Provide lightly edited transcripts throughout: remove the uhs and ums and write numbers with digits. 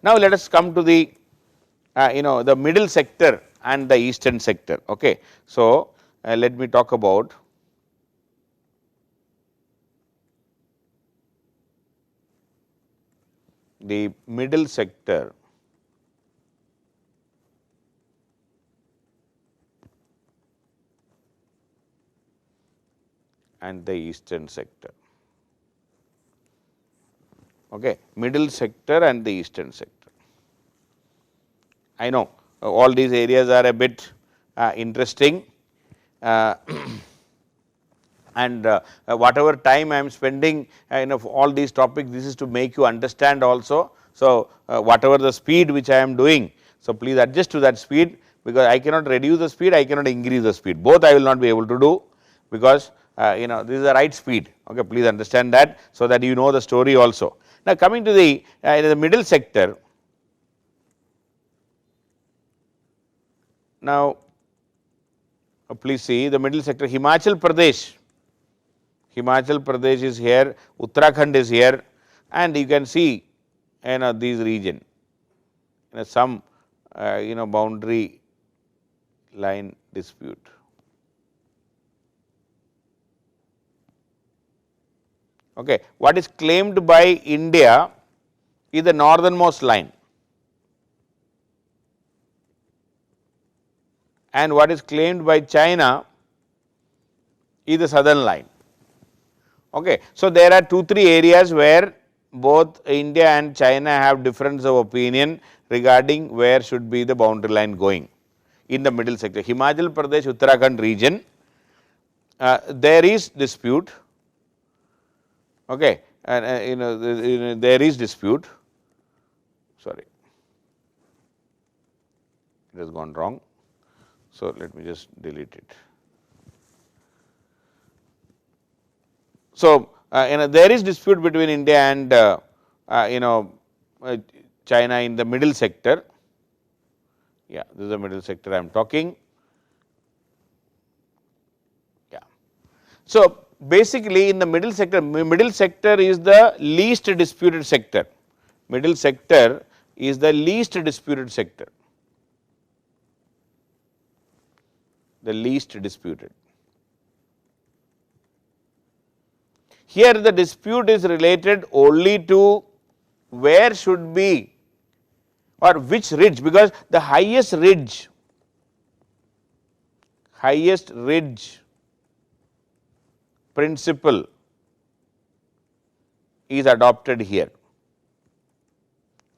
Now, let us come to the the middle sector and the eastern sector. Okay. So, let me talk about the middle sector and the eastern sector. Okay. Middle sector and the eastern sector. I know all these areas are a bit interesting, and whatever time I am spending all these topics, this is to make you understand also. So, whatever the speed which I am doing, so please adjust to that speed, because I cannot reduce the speed, I cannot increase the speed, both I will not be able to do, because this is the right speed. Okay, please understand that, so that you know the story also. Now, coming to the middle sector. Now, please see the middle sector. Himachal Pradesh is here, Uttarakhand is here, and you can see these region, some boundary line dispute. Okay. What is claimed by India is the northernmost line, and what is claimed by China is the southern line. Okay. So, there are 2-3 areas where both India and China have difference of opinion regarding where should be the boundary line going in the middle sector. Himachal Pradesh, Uttarakhand region, there is dispute. Okay. And there is dispute. Sorry, it has gone wrong. So, let me just delete it. So, there is dispute between India and China in the middle sector. Yeah, this is the middle sector I am talking. Yeah. So, basically in the middle sector is the least disputed sector. Middle sector is the least disputed sector, the least disputed. Here the dispute is related only to where should be or which ridge, because the highest ridge principle is adopted here.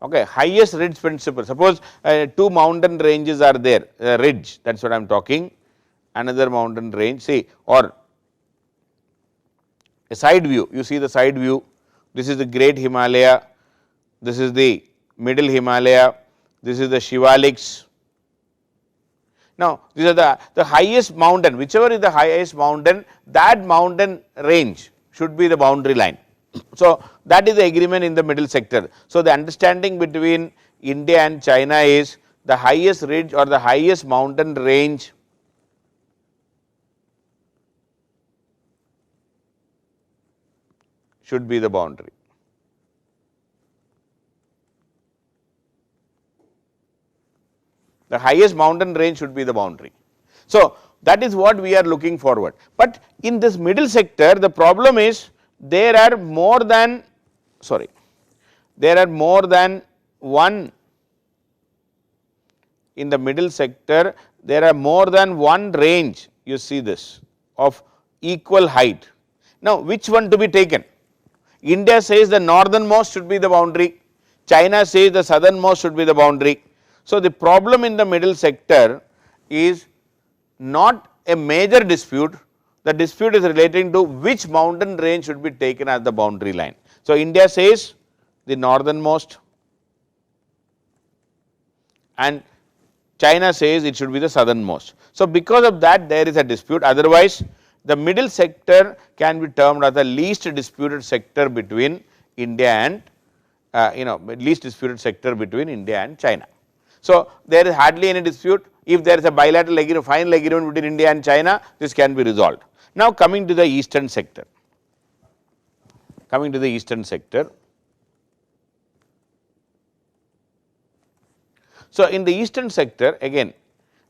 Okay, highest ridge principle. Suppose 2 mountain ranges are there, ridge, that is what I am talking, another mountain range, see, or a side view, you see the side view, this is the Great Himalaya, this is the Middle Himalaya, this is the Shivaliks. Now, these are the highest mountain, whichever is the highest mountain, that mountain range should be the boundary line. So, that is the agreement in the middle sector. So, the understanding between India and China is the highest ridge or the highest mountain range should be the boundary. The highest mountain range should be the boundary. So, that is what we are looking forward. But in this middle sector, the problem is there are more than one in the middle sector, there are more than one range, you see this, of equal height. Now, which one to be taken? India says the northernmost should be the boundary, China says the southernmost should be the boundary. So, the problem in the middle sector is not a major dispute, the dispute is relating to which mountain range should be taken as the boundary line. So, India says the northernmost and China says it should be the southernmost. So, because of that there is a dispute, otherwise the middle sector can be termed as the least disputed sector between India and least disputed sector between India and China. So, there is hardly any dispute. If there is a bilateral agreement, final agreement between India and China, this can be resolved. Now, coming to the eastern sector, So, in the eastern sector again,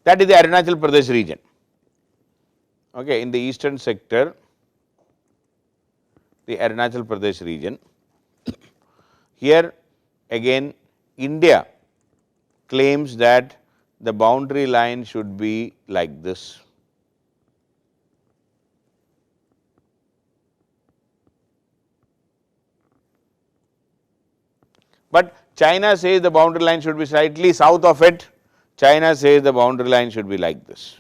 that is the Arunachal Pradesh region. Okay, in the eastern sector, the Arunachal Pradesh region, here again India claims that the boundary line should be like this. But China says the boundary line should be slightly south of it, China says the boundary line should be like this.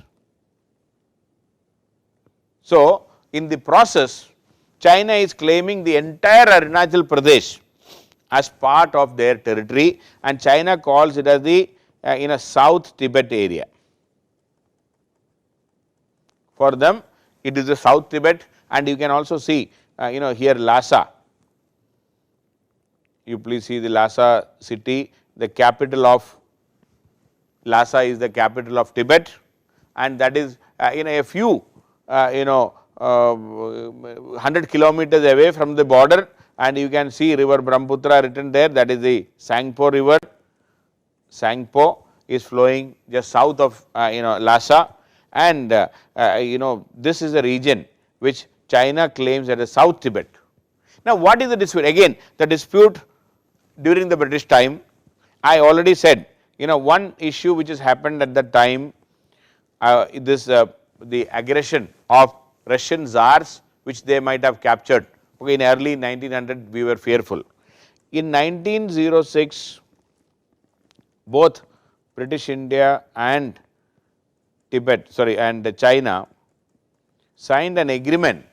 So, in the process, China is claiming the entire Arunachal Pradesh as part of their territory, and China calls it as the South Tibet area. For them, it is the South Tibet, and you can also see here Lhasa. You please see the Lhasa city, the capital of Lhasa is the capital of Tibet, and that is a few 100 kilometers away from the border, and you can see river Brahmaputra written there, that is the Sangpo river. Sangpo is flowing just south of Lhasa, and this is the region which China claims as South Tibet. Now, what is the dispute? Again, the dispute during the British time, I already said, one issue which has happened at that time, the aggression of Russian czars, which they might have captured. Okay, in early 1900, we were fearful. In 1906, both British India and China signed an agreement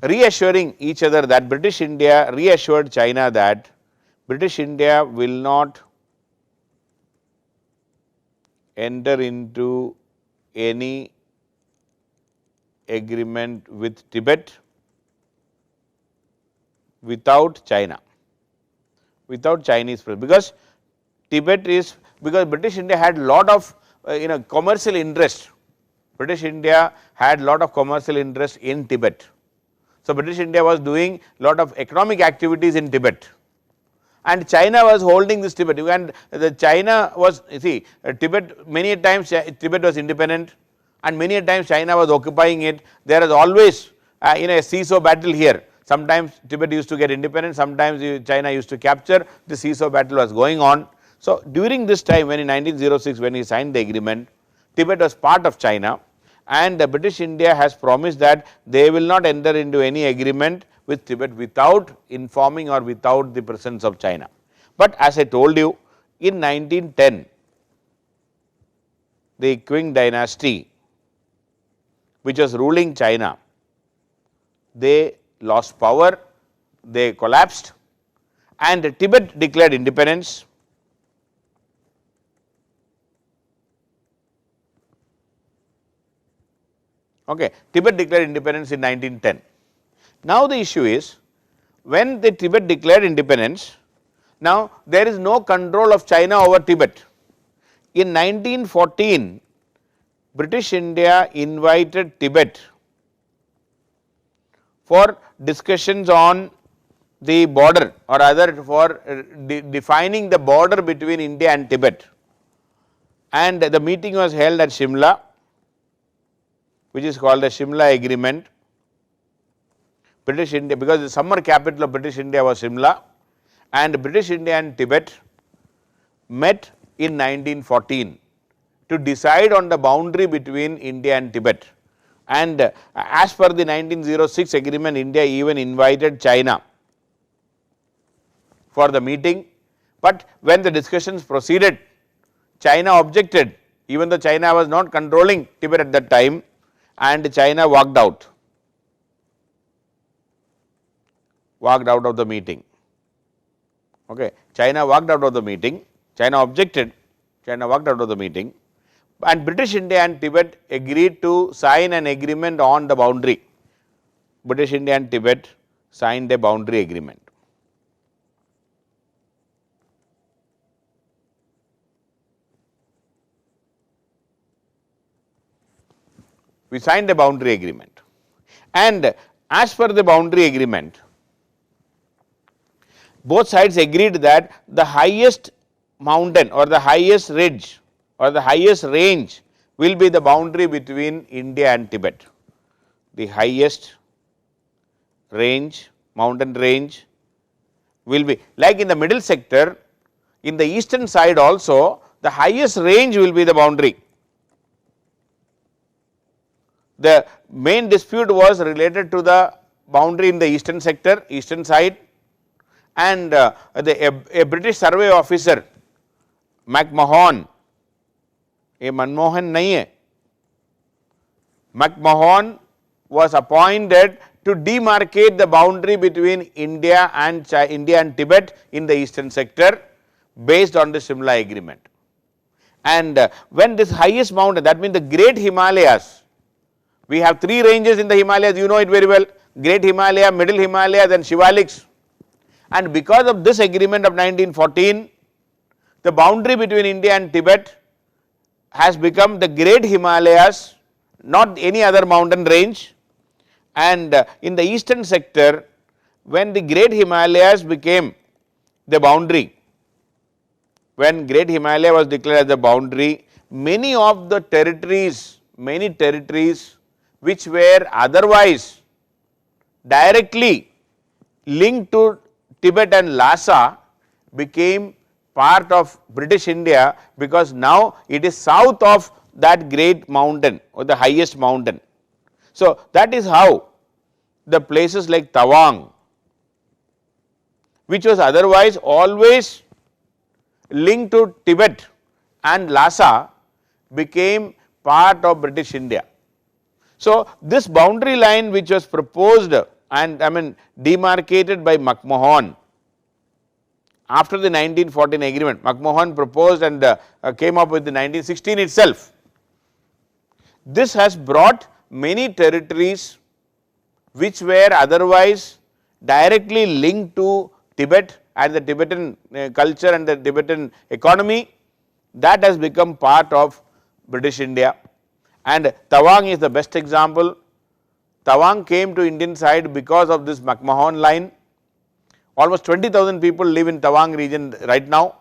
reassuring each other that British India reassured China that British India will not enter into any agreement with Tibet without China, without Chinese presence, because Tibet is, because British India had lot of commercial interest. British India had lot of commercial interest in Tibet. So, British India was doing lot of economic activities in Tibet, and China was holding this Tibet, and the China was, Tibet, many times Tibet was independent, and many times China was occupying it. There is always a seesaw battle here. Sometimes Tibet used to get independent, sometimes China used to capture. The seesaw battle was going on. So, during this time, when in 1906, when he signed the agreement, Tibet was part of China, and the British India has promised that they will not enter into any agreement with Tibet without informing or without the presence of China. But as I told you, in 1910, the Qing dynasty, which was ruling China, they lost power, they collapsed, and Tibet declared independence. Okay, Tibet declared independence in 1910. Now, the issue is, when the Tibet declared independence, now there is no control of China over Tibet. In 1914, British India invited Tibet for discussions on the border, or rather for defining the border between India and Tibet, and the meeting was held at Shimla, which is called the Shimla Agreement. British India, because the summer capital of British India was Shimla, and British India and Tibet met in 1914 to decide on the boundary between India and Tibet. And as per the 1906 agreement, India even invited China for the meeting, but when the discussions proceeded, China objected, even though China was not controlling Tibet at that time, and China walked out of the meeting. Okay, China walked out of the meeting, China objected, China walked out of the meeting, and British India and Tibet agreed to sign an agreement on the boundary. British India and Tibet signed a boundary agreement. We signed a boundary agreement, and as per the boundary agreement, both sides agreed that the highest mountain or the highest ridge or the highest range will be the boundary between India and Tibet. The highest range, mountain range will be like in the middle sector, in the eastern side also the highest range will be the boundary. The main dispute was related to the boundary in the eastern sector, eastern side, and a British survey officer, McMahon, ये मनमोहन नहीं है, McMahon was appointed to demarcate the boundary between India and Tibet in the eastern sector based on the Simla agreement. And when this highest mountain, that means the Great Himalayas, we have three ranges in the Himalayas, you know it very well, Great Himalaya, Middle Himalaya, then Shivaliks. And because of this agreement of 1914, the boundary between India and Tibet has become the Great Himalayas, not any other mountain range. And in the eastern sector, when the Great Himalayas became the boundary, when Great Himalaya was declared as the boundary, many of the territories, which were otherwise directly linked to Tibet and Lhasa became part of British India, because now it is south of that great mountain or the highest mountain. So, that is how the places like Tawang, which was otherwise always linked to Tibet and Lhasa, became part of British India. So, this boundary line which was proposed and demarcated by McMahon after the 1914 agreement, McMahon proposed and came up with the 1916 itself. This has brought many territories which were otherwise directly linked to Tibet and the Tibetan culture and the Tibetan economy, that has become part of British India. And Tawang is the best example. Tawang came to Indian side because of this McMahon line. Almost 20,000 people live in Tawang region right now.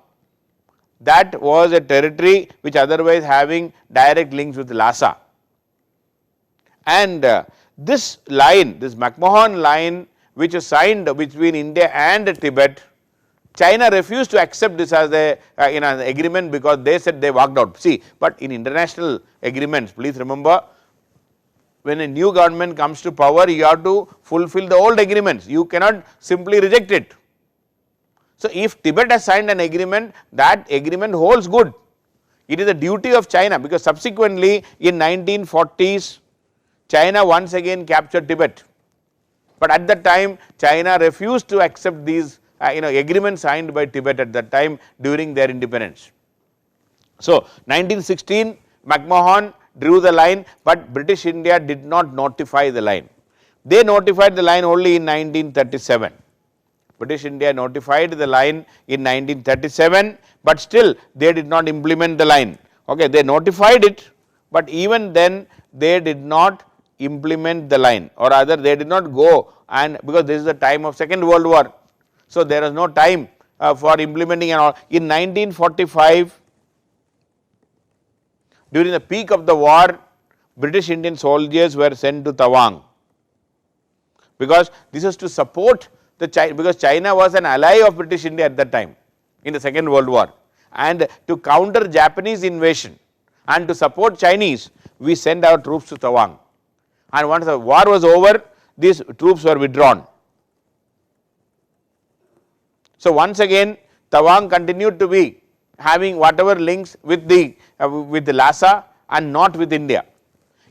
That was a territory which otherwise having direct links with Lhasa. And this line, this McMahon line, which is signed between India and Tibet, China refused to accept this as an agreement because they said they walked out. See, but in international agreements, please remember, when a new government comes to power, you have to fulfill the old agreements. You cannot simply reject it. So, if Tibet has signed an agreement, that agreement holds good. It is a duty of China, because subsequently in 1940s, China once again captured Tibet. But at that time, China refused to accept these agreements signed by Tibet at that time during their independence. So, 1916, McMahon drew the line, but British India did not notify the line. They notified the line only in 1937. British India notified the line in 1937, but still they did not implement the line. Okay, they notified it, but even then they did not implement the line, or rather they did not go, and because this is the time of Second World War. So, there is no time for implementing and all. In 1945, during the peak of the war, British Indian soldiers were sent to Tawang, because this is to support the China, because China was an ally of British India at that time in the Second World War, and to counter Japanese invasion and to support Chinese, we sent our troops to Tawang, and once the war was over, these troops were withdrawn. So, once again Tawang continued to be having whatever links with the Lhasa and not with India.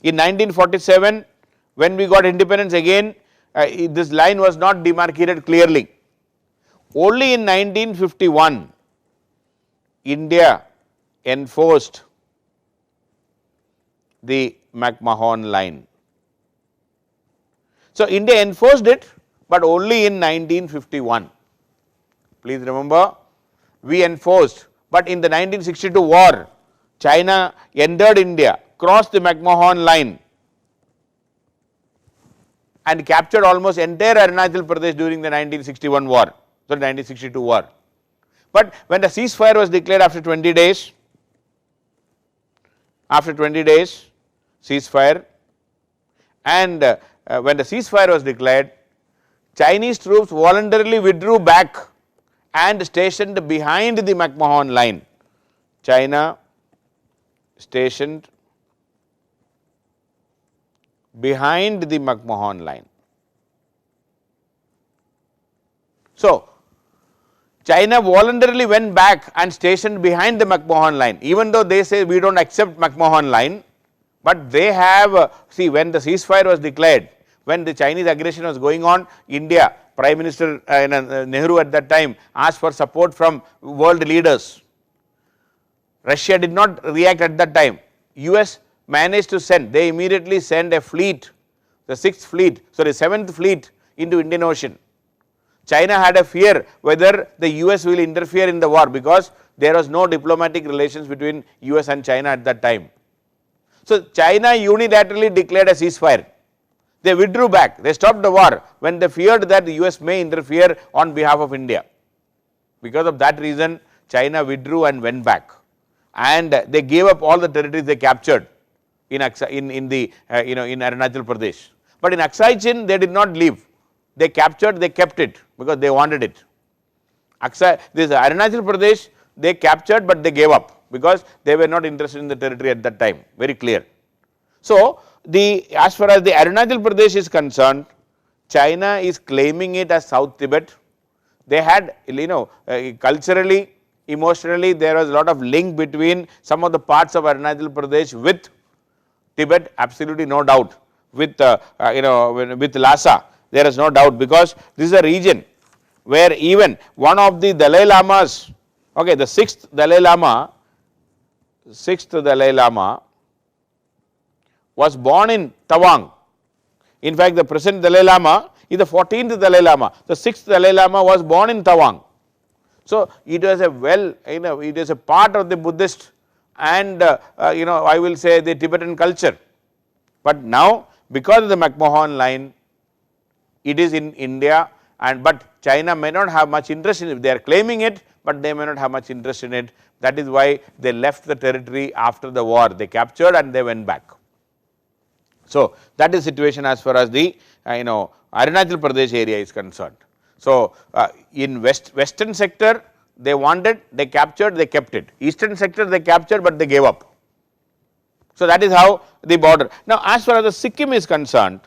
In 1947, when we got independence again, this line was not demarcated clearly. Only in 1951, India enforced the McMahon line. So, India enforced it, but only in 1951. Please remember, we enforced, but in the 1962 war, China entered India, crossed the McMahon line and captured almost entire Arunachal Pradesh during the 1961 war, so 1962 war. But when the ceasefire was declared after 20 days, ceasefire, and when the ceasefire was declared, Chinese troops voluntarily withdrew back and stationed behind the McMahon line. China stationed behind the McMahon line. So, China voluntarily went back and stationed behind the McMahon line, even though they say we do not accept McMahon line, but they have see, when the ceasefire was declared, when the Chinese aggression was going on, India, Prime Minister Nehru at that time asked for support from world leaders. Russia did not react at that time. US managed to send, they immediately sent a fleet, the 6th fleet, sorry 7th fleet into Indian Ocean. China had a fear whether the US will interfere in the war, because there was no diplomatic relations between US and China at that time. So, China unilaterally declared a ceasefire. They withdrew back, they stopped the war when they feared that the US may interfere on behalf of India. Because of that reason, China withdrew and went back, and they gave up all the territories they captured in the in Arunachal Pradesh. But in Aksai Chin, they did not leave. They captured, they kept it because they wanted it. This Arunachal Pradesh, they captured, but they gave up because they were not interested in the territory at that time, very clear. So, as far as the Arunachal Pradesh is concerned, China is claiming it as South Tibet. They had, culturally, emotionally, there was a lot of link between some of the parts of Arunachal Pradesh with Tibet, absolutely no doubt, with with Lhasa. There is no doubt, because this is a region where even one of the Dalai Lamas, okay, the 6th Dalai Lama was born in Tawang. In fact, the present Dalai Lama is the 14th Dalai Lama. The 6th Dalai Lama was born in Tawang. So, it was it is a part of the Buddhist and I will say the Tibetan culture. But now, because of the McMahon line, it is in India, but China may not have much interest in it. They are claiming it, but they may not have much interest in it. That is why they left the territory after the war. They captured and they went back. So, that is the situation as far as the Arunachal Pradesh area is concerned. So, in western sector they wanted, they captured, they kept it. Eastern sector they captured, but they gave up. So, that is how the border. Now, as far as the Sikkim is concerned,